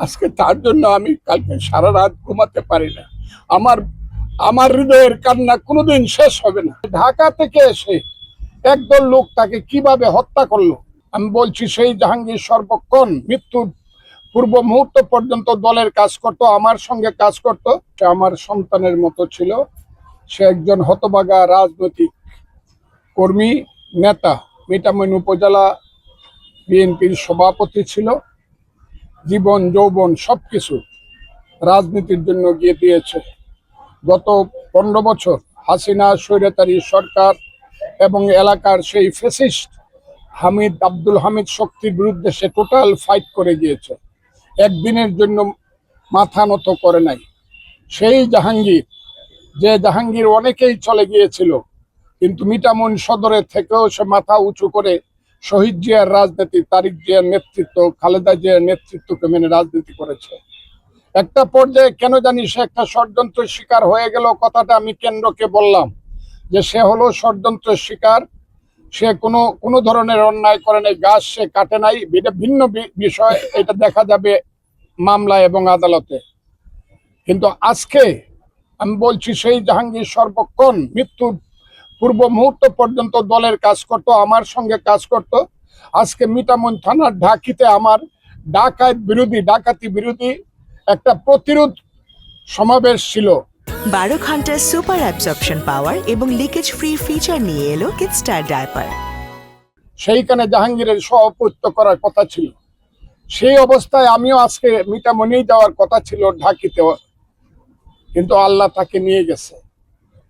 আজকে তার জন্য আমি কালকে সারা রাত ঘুমাতে পারি না। আমার আমার হৃদয়ের কান্না কোনোদিন শেষ হবে না। ঢাকা থেকে এসে একদল লোক তাকে কিভাবে হত্যা করলো। আমি বলছি, সেই জাহাঙ্গীর সর্বক্ষণ মৃত্যুর পূর্ব মুহূর্ত পর্যন্ত দলের কাজ করত, আমার সঙ্গে কাজ করত। সে আমার সন্তানের মতো ছিল। সে একজন হতভাগা রাজনৈতিক কর্মী, নেতা। মিঠামইন উপজেলা বিএনপির সভাপতি ছিল। জীবন যৌবন সবকিছু রাজনীতির জন্য গিয়ে দিয়েছে। গত 15 বছর হাসিনা স্বৈরাচারী সরকার এবং এলাকার সেই ফ্যাসিস্ট আব্দুল হামিদ শক্তির বিরুদ্ধে সে টোটাল ফাইট করে গিয়েছে। একদিনের জন্য মাথা নত করে নাই। সেই জাহাঙ্গীর, যে জাহাঙ্গীর অনেকেই চলে গিয়েছিল, কিন্তু মিঠামইন সদরে থেকেও সে মাথা উঁচু করে শহীদ জিয়ার রাজনীতি, তারিক জিয়ার নেতৃত্ব, খালেদা জিয়ার নেতৃত্বকে মেনে রাজনীতি করেছে। একটা পর্যায়ে কেন জানি সে একটা ষড়যন্ত্রের শিকার হয়ে গেল। কথাটা আমি কেন্দ্রকে বললাম যে সে হলো ষড়যন্ত্রের শিকার। সে কোনো ধরনের অন্যায় করে নাই, গাছ সে কাটে নাই, এটা ভিন্ন বিষয়। এটা দেখা যাবে মামলা এবং আদালতে। কিন্তু আজকে আমি বলছি, সেই জাহাঙ্গীর সর্বক্ষণ মৃত্যুর পূর্ব মুহূর্ত পর্যন্ত দলের কাজ করত, আমার সঙ্গে কাজ করত। আজকে মিঠামইন থানার ঢাকিতে আমার ডাকাতি বিরোধী একটা প্রতিরোধ সমাবেশ ছিল। 12 ঘন্টার সুপার অ্যাবজর্পশন পাওয়ার এবং লিকেজ ফ্রি ফিচার নিয়ে এলো কিডস্টার ডায়াপার। সেইখানে জাহাঙ্গীরের সভাপতিত্ব করার কথা ছিল। সেই অবস্থায় আমিও আজকে মিঠামইনে যাওয়ার কথা ছিল, ঢাকিতে, কিন্তু আল্লাহ তাকে নিয়ে গেছে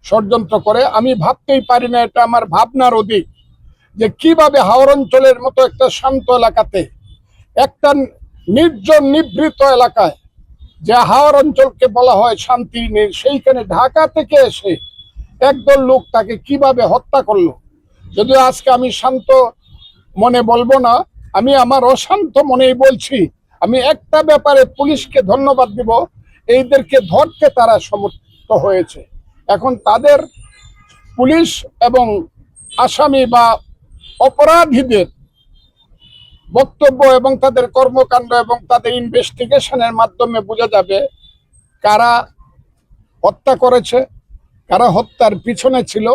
ষড়যন্ত্র করে। আমি ভাবতেই পারি না, এটা আমার ভাবনার অধিক, যে কিভাবে হাওর অঞ্চলের মতো একটা শান্ত এলাকাতে, একটা নির্জন নিভৃত এলাকায়, যে হাওর অঞ্চলকে বলা হয় শান্তি নেই, সেইখানে ঢাকা থেকে এসে একদল লোক তাকে কিভাবে হত্যা করলো। যদিও আজকে আমি শান্ত মনে বলবো না, আমি আমার অশান্ত মনেই বলছি। আমি একটা ব্যাপারে পুলিশকে ধন্যবাদ দিব, এইদেরকে ধরতে তারা সমর্থ হয়েছে। এখন তাদের পুলিশ এবং আসামি বা অপরাধীদের বক্তব্য এবং তাদের কর্মকাণ্ড এবং তাদের ইনভেস্টিগেশনের মাধ্যমে বোঝা যাবে কারা হত্যা করেছে, কারা হত্যার পিছনে ছিল,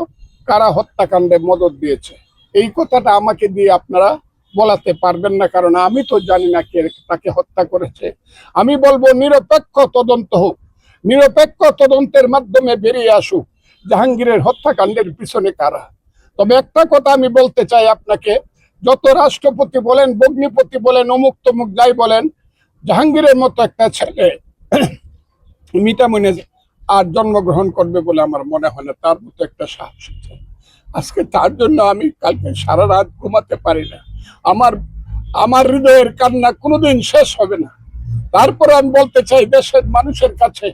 কারা হত্যাকাণ্ডে মদদ দিয়েছে। এই কথাটা আমাকে দিয়ে আপনারা বলাতে পারবেন না, কারণ আমি তো জানি না কে তাকে হত্যা করেছে। আমি বলবো নিরপেক্ষ তদন্ত হোক, নিরপেক্ষ তদন্তের মাধ্যমে বেরিয়ে আসুক জাহাঙ্গীরের হত্যাকাণ্ডের পিছনে কারা। তবে একটা কথা আমি বলতে চাই আপনাকে, যত রাষ্ট্রপতি বলেন, ভগ্নিপতি বলেন, অমুক তমুক যাই বলেন, জাহাঙ্গীরের মতো একটা ছেলে মিঠামইনে আর জন্মগ্রহণ করবে বলে আমার মনে হয় না। তার মতো একটা সাহস আছে। আজকে তার জন্য আমি কালকে সারা রাত ঘুমাতে পারি না। আমার হৃদয়ের কান্না কোনোদিন শেষ হবে না। তারপরে আমি বলতে চাই দেশের মানুষের কাছে,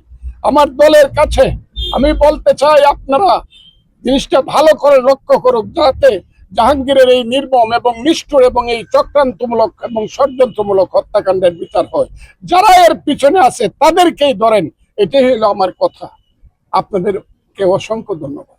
আমার দলের কাছে আমি বলতে চাই, আপনারা জিনিসটা ভালো করে লক্ষ্য করুক, যাতে জাহাঙ্গীরের এই নির্মম এবং নিষ্ঠুর এবং এই চক্রান্তমূলক এবং ষড়যন্ত্রমূলক হত্যাকাণ্ডের বিচার হয়। যারা এর পিছনে আছে তাদেরকেই ধরেন, এটাই হলো আমার কথা। আপনাদেরকে অসংখ্য ধন্যবাদ।